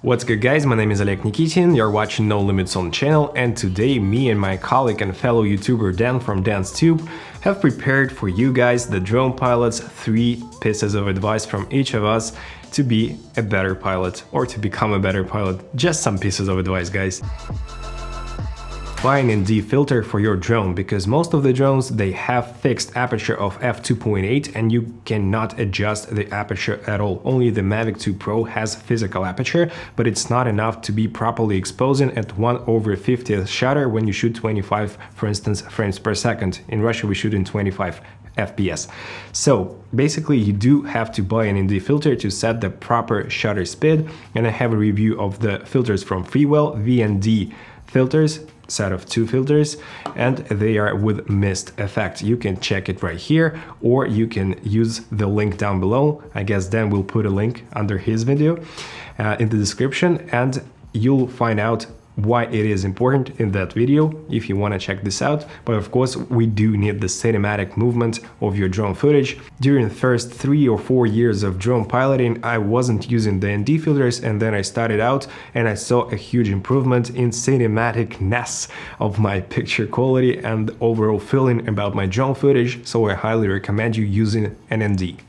What's good guys, my name is Oleg Nikitin, you're watching No Limits on channel, and today me and my colleague and fellow YouTuber Dan from Dan's Tube have prepared for you guys, the drone pilots, 3 pieces of advice from each of us to be a better pilot or to become a better pilot. Just some pieces of advice, guys. Buy an ND filter for your drone, because most of the drones, they have fixed aperture of f2.8 and you cannot adjust the aperture at all. Only the Mavic 2 Pro has physical aperture, but it's not enough to be properly exposing at 1/50th shutter when you shoot 25, for instance, frames per second. In Russia we shoot in 25 FPS. So basically you do have to buy an ND filter to set the proper shutter speed, and I have a review of the filters from Freewell, VND filters, set of 2 filters, and they are with mist effect. You can check it right here, or you can use the link down below. I guess Dan will put a link under his video in the description, and you'll find out why it is important in that video if you want to check this out. But of course we do need the cinematic movement of your drone footage. During the first 3 or 4 years of drone piloting, I wasn't using the ND filters, and then I started out and I saw a huge improvement in cinematicness of my picture quality and overall feeling about my drone footage, so I highly recommend you using an ND.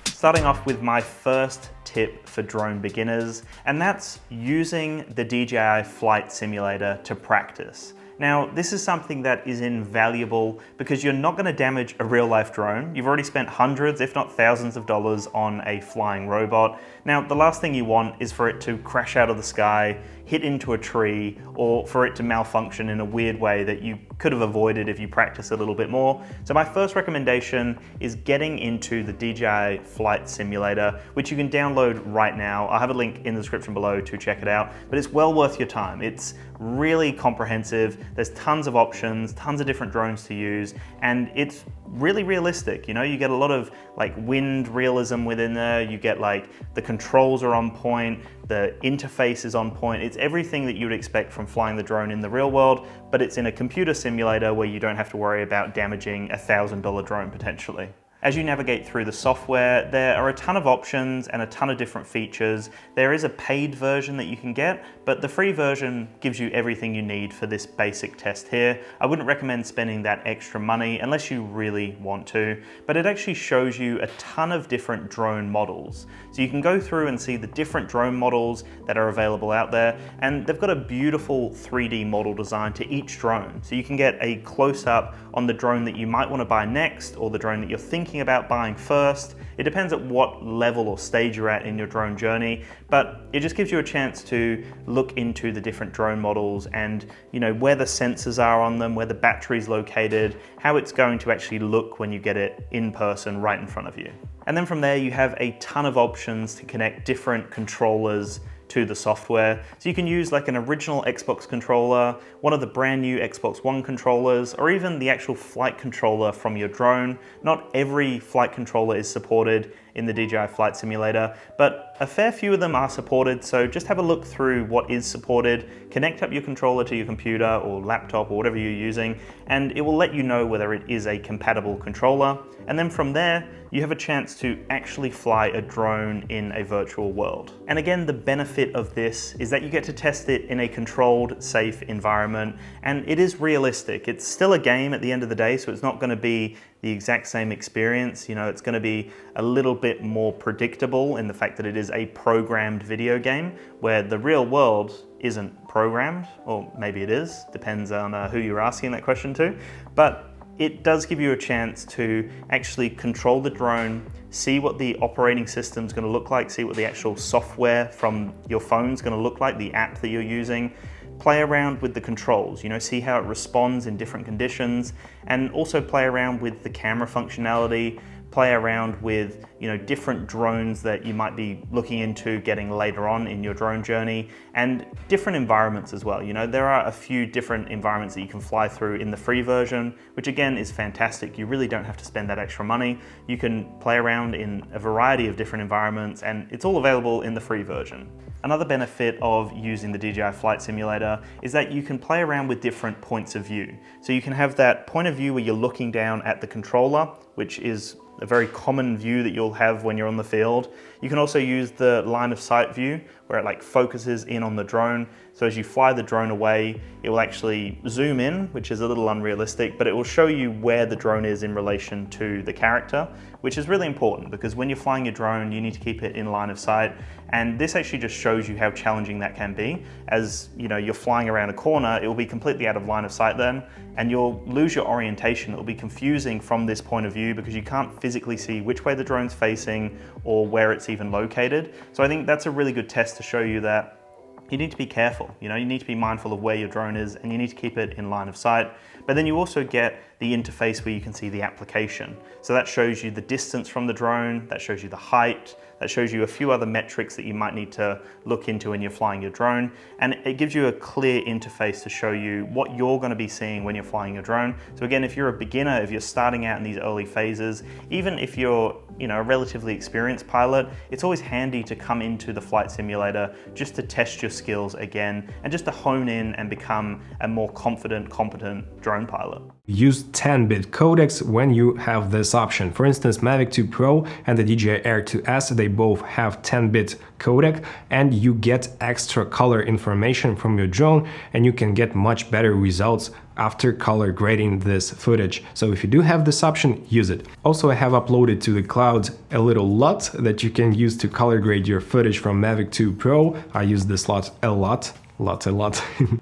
Starting off with my first tip for drone beginners, and that's using the DJI Flight Simulator to practice. Now, this is something that is invaluable because you're not going to damage a real-life drone. You've already spent hundreds, if not thousands of dollars on a flying robot. Now, the last thing you want is for it to crash out of the sky, hit into a tree, or for it to malfunction in a weird way that you could have avoided if you practice a little bit more. So my first recommendation is getting into the DJI Flight Simulator, which you can download right now. I'll have a link in the description below to check it out, but it's well worth your time. It's really comprehensive. There's tons of options, tons of different drones to use, and it's really realistic. You know, you get a lot of like wind realism within there. You get like the controls are on point, the interface is on point. It's everything that you would expect from flying the drone in the real world, but it's in a computer simulator where you don't have to worry about damaging a $1,000 drone potentially. As you navigate through the software, there are a ton of options and a ton of different features. There is a paid version that you can get, but the free version gives you everything you need for this basic test here. I wouldn't recommend spending that extra money unless you really want to, but it actually shows you a ton of different drone models. So you can go through and see the different drone models that are available out there, and they've got a beautiful 3D model design to each drone. So you can get a close-up on the drone that you might want to buy next, or the drone that you're thinking about buying first. It depends at what level or stage you're at in your drone journey, but it just gives you a chance to look into the different drone models and, you know, where the sensors are on them, where the battery's located, how it's going to actually look when you get it in person right in front of you. And then from there you have a ton of options to connect different controllers to the software. So you can use like an original Xbox controller, one of the brand new Xbox One controllers, or even the actual flight controller from your drone. Not every flight controller is supported in the DJI Flight Simulator, but a fair few of them are supported, so just have a look through what is supported, connect up your controller to your computer or laptop or whatever you're using, and it will let you know whether it is a compatible controller. And then from there, you have a chance to actually fly a drone in a virtual world. And again, the benefit of this is that you get to test it in a controlled, safe environment, and it is realistic. It's still a game at the end of the day, so it's not going to be the exact same experience. You know, it's going to be a little bit more predictable in the fact that it is a programmed video game, where the real world isn't programmed, or maybe it is, depends on who you're asking that question to, but it does give you a chance to actually control the drone, see what the operating system's going to look like, see what the actual software from your phone's going to look like, the app that you're using, play around with the controls, you know, see how it responds in different conditions, and also play around with the camera functionality, play around with, you know, different drones that you might be looking into getting later on in your drone journey, and different environments as well. You know, there are a few different environments that you can fly through in the free version, which again is fantastic. You really don't have to spend that extra money. You can play around in a variety of different environments, and it's all available in the free version. Another benefit of using the DJI Flight Simulator is that you can play around with different points of view. So you can have that point of view where you're looking down at the controller, which is a very common view that you'll have when you're on the field. You can also use the line of sight view where it like focuses in on the drone. So as you fly the drone away, it will actually zoom in, which is a little unrealistic, but it will show you where the drone is in relation to the character, which is really important because when you're flying your drone, you need to keep it in line of sight. And this actually just shows you how challenging that can be. As you know, you're flying around a corner, it will be completely out of line of sight then, and you'll lose your orientation. It will be confusing from this point of view because you can't physically see which way the drone's facing or where it's even located. So I think that's a really good test to show you that you need to be careful. You need to be mindful of where your drone is and you need to keep it in line of sight. But then you also get the interface where you can see the application. So that shows you the distance from the drone, that shows you the height, that shows you a few other metrics that you might need to look into when you're flying your drone. And it gives you a clear interface to show you what you're going to be seeing when you're flying your drone. So again, if you're a beginner, if you're starting out in these early phases, even if you're a relatively experienced pilot, it's always handy to come into the flight simulator just to test your skills again and just to hone in and become a more confident, competent drone pilot. Use 10-bit codecs when you have this option. For instance, Mavic 2 Pro and the DJI Air 2S, they both have 10-bit codec, and you get extra color information from your drone, and you can get much better results after color grading this footage. So if you do have this option, use it. Also, I have uploaded to the cloud a little LUT that you can use to color grade your footage from Mavic 2 Pro. I use this LUT a lot.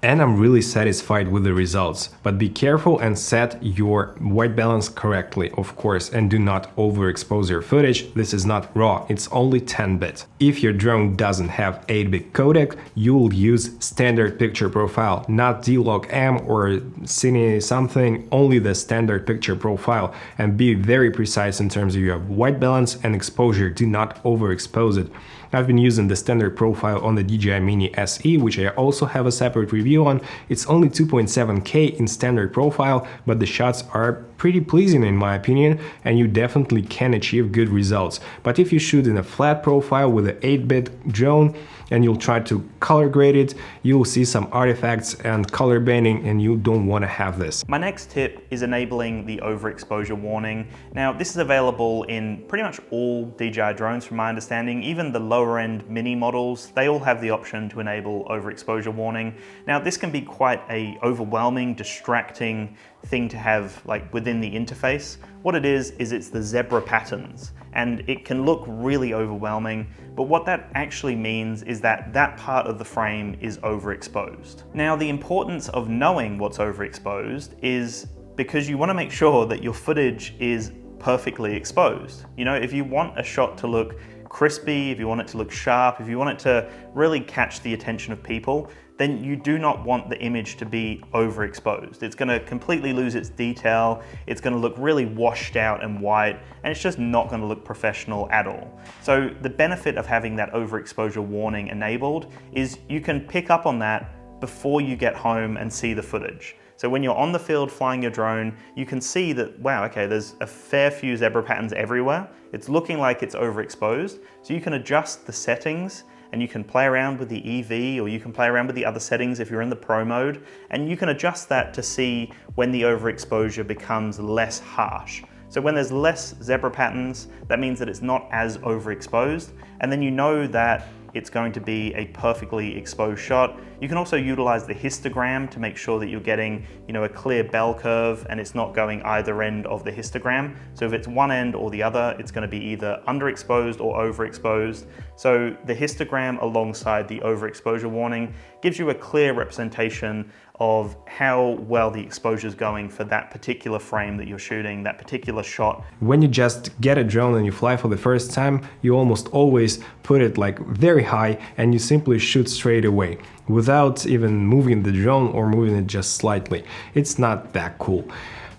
And I'm really satisfied with the results. But be careful and set your white balance correctly, of course, and do not overexpose your footage. This is not RAW, it's only 10-bit. If your drone doesn't have 8-bit codec, you'll use standard picture profile, not D-Log-M or Cine something, only the standard picture profile, and be very precise in terms of your white balance and exposure. Do not overexpose it. I've been using the standard profile on the DJI Mini SE, which I also have a separate review on. It's only 2.7K in standard profile, but the shots are pretty pleasing in my opinion, and you definitely can achieve good results. But if you shoot in a flat profile with an 8-bit drone and you'll try to color grade it, you'll see some artifacts and color banding, and you don't want to have this. My next tip is enabling the overexposure warning. Now, this is available in pretty much all DJI drones from my understanding. Even the lower end mini models, they all have the option to enable overexposure warning. Now, this can be quite a overwhelming, distracting thing to have like within the interface. What it is it's the zebra patterns, and it can look really overwhelming, but what that actually means is that that part of the frame is overexposed. Now, the importance of knowing what's overexposed is because you want to make sure that your footage is perfectly exposed. If you want a shot to look crispy, if you want it to look sharp, if you want it to really catch the attention of people, then you do not want the image to be overexposed. It's going to completely lose its detail, it's going to look really washed out and white, and it's just not going to look professional at all. So the benefit of having that overexposure warning enabled is you can pick up on that before you get home and see the footage. So when you're on the field flying your drone, you can see that, wow, okay, there's a fair few zebra patterns everywhere. It's looking like it's overexposed. So you can adjust the settings and you can play around with the EV, or you can play around with the other settings if you're in the pro mode, and you can adjust that to see when the overexposure becomes less harsh. So when there's less zebra patterns, that means that it's not as overexposed, and then you know that it's going to be a perfectly exposed shot. You can also utilize the histogram to make sure that you're getting, a clear bell curve and it's not going either end of the histogram. So if it's one end or the other, it's going to be either underexposed or overexposed. So the histogram alongside the overexposure warning gives you a clear representation of how well the exposure is going for that particular frame that you're shooting, that particular shot. When you just get a drone and you fly for the first time, you almost always put it like very high and you simply shoot straight away without even moving the drone or moving it just slightly. It's not that cool.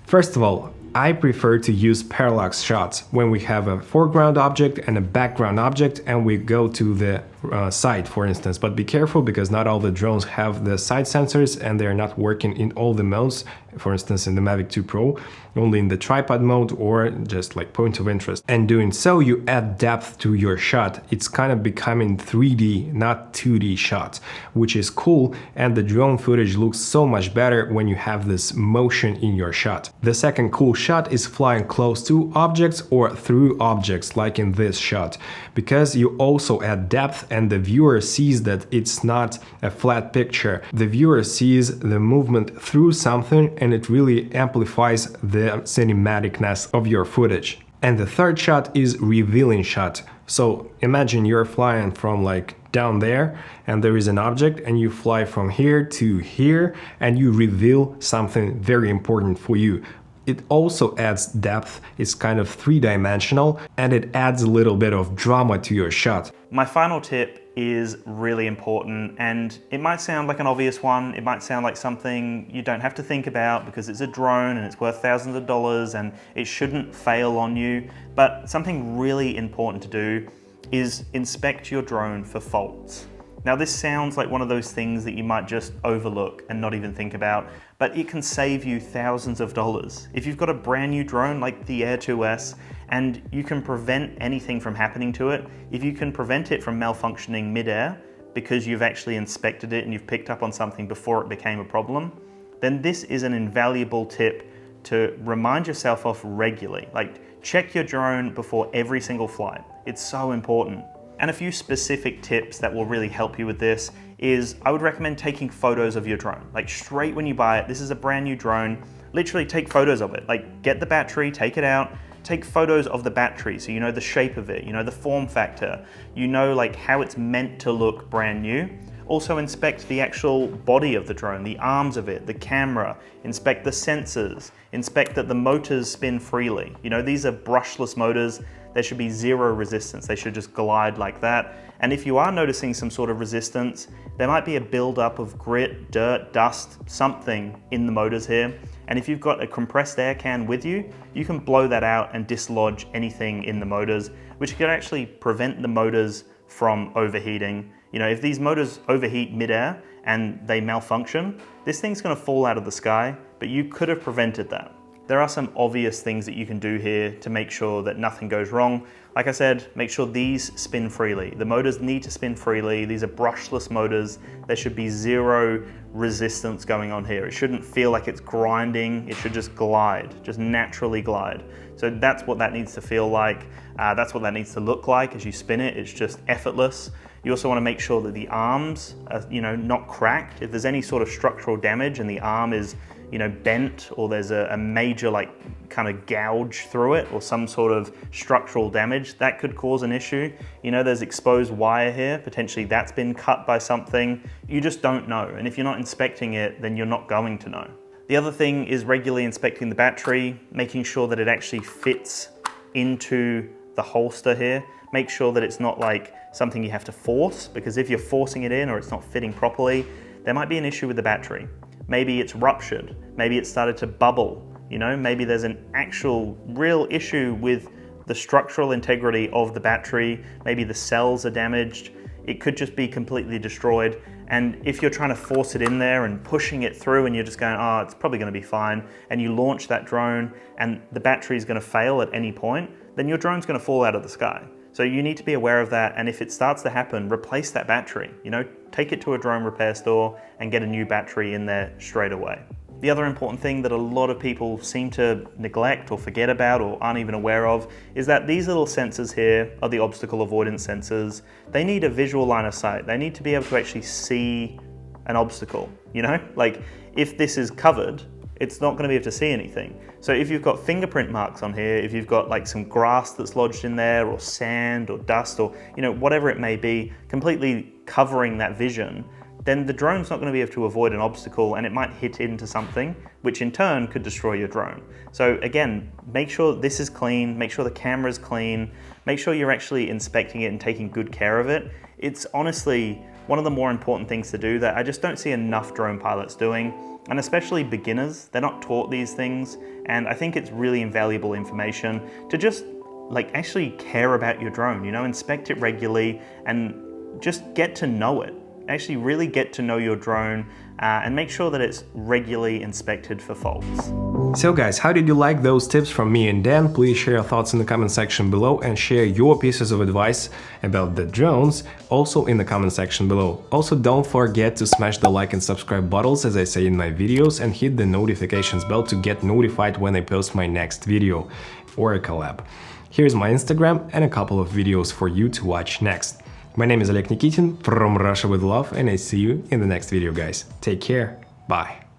First of all, I prefer to use parallax shots when we have a foreground object and a background object and we go to the side, for instance. But be careful because not all the drones have the side sensors and they're not working in all the modes for instance in the Mavic 2 Pro, only in the tripod mode or just like point of interest. And doing so, you add depth to your shot. It's kind of becoming 3D, not 2D shot, which is cool, and the drone footage looks so much better when you have this motion in your shot. The second cool shot is flying close to objects or through objects, like in this shot, because you also add depth and the viewer sees that it's not a flat picture. The viewer sees the movement through something, and it really amplifies the cinematicness of your footage. And the third shot is revealing shot. So imagine you're flying from like down there and there is an object, and you fly from here to here and you reveal something very important for you. It also adds depth, it's kind of three-dimensional, and it adds a little bit of drama to your shot. My final tip is really important, and it might sound like an obvious one. It might sound like something you don't have to think about because it's a drone and it's worth thousands of dollars and it shouldn't fail on you. But something really important to do is inspect your drone for faults. Now, this sounds like one of those things that you might just overlook and not even think about, but it can save you thousands of dollars. If you've got a brand new drone like the Air 2S and you can prevent anything from happening to it, if you can prevent it from malfunctioning mid-air because you've actually inspected it and you've picked up on something before it became a problem, then this is an invaluable tip to remind yourself of regularly. Like, check your drone before every single flight. It's so important. And a few specific tips that will really help you with this is I would recommend taking photos of your drone. Like, straight when you buy it, this is a brand new drone, literally take photos of it. Like, get the battery, take it out, take photos of the battery so you know the shape of it, you know the form factor, you know like how it's meant to look brand new. Also inspect the actual body of the drone, the arms of it, the camera, inspect the sensors, inspect that the motors spin freely. You know, these are brushless motors. There should be zero resistance. They should just glide like that. And if you are noticing some sort of resistance, there might be a buildup of grit, dirt, dust, something in the motors here. And if you've got a compressed air can with you, you can blow that out and dislodge anything in the motors, which can actually prevent the motors from overheating. You know, if these motors overheat mid-air and they malfunction, this thing's gonna fall out of the sky, but you could have prevented that. There are some obvious things that you can do here to make sure that nothing goes wrong. Like I said, make sure these spin freely. The motors need to spin freely. These are brushless motors. There should be zero resistance going on here. It shouldn't feel like it's grinding. It should just glide, just naturally glide. So that's what that needs to feel like. That's what that needs to look like as you spin it. It's just effortless. You also want to make sure that the arms are, not cracked. If there's any sort of structural damage and the arm is, bent, or there's a major kind of gouge through it or some sort of structural damage, that could cause an issue. There's exposed wire here. Potentially that's been cut by something. You just don't know. And if you're not inspecting it, then you're not going to know. The other thing is regularly inspecting the battery, making sure that it actually fits into the holster here. Make sure that it's not like something you have to force, because if you're forcing it in or it's not fitting properly, there might be an issue with the battery. Maybe it's ruptured. Maybe it started to bubble. Maybe there's an actual real issue with the structural integrity of the battery. Maybe the cells are damaged. It could just be completely destroyed. And if you're trying to force it in there and pushing it through and you're just going, oh, it's probably going to be fine, and you launch that drone and the battery is going to fail at any point, then your drone's going to fall out of the sky. So you need to be aware of that, and if it starts to happen, replace that battery. Take it to a drone repair store and get a new battery in there straight away. The other important thing that a lot of people seem to neglect or forget about or aren't even aware of is that these little sensors here are the obstacle avoidance sensors. They need a visual line of sight. They need to be able to actually see an obstacle, Like, if this is covered, it's not going to be able to see anything. So if you've got fingerprint marks on here, if you've got like some grass that's lodged in there, or sand or dust, or whatever it may be, completely covering that vision, then the drone's not going to be able to avoid an obstacle, and it might hit into something, which in turn could destroy your drone. So again, make sure this is clean, make sure the camera's clean, make sure you're actually inspecting it and taking good care of it. It's honestly one of the more important things to do that I just don't see enough drone pilots doing. And especially beginners, they're not taught these things, and I think it's really invaluable information to just actually care about your drone, inspect it regularly and just get to know it. actually really get to know your drone and make sure that it's regularly inspected for faults. So guys, how did you like those tips from me and Dan? Please share your thoughts in the comment section below and share your pieces of advice about the drones also in the comment section below. Also, don't forget to smash the like and subscribe buttons as I say in my videos, and hit the notifications bell to get notified when I post my next video or a collab. Here's my Instagram and a couple of videos for you to watch next. My name is Oleg Nikitin from Russia with Love, and I see you in the next video, guys. Take care. Bye.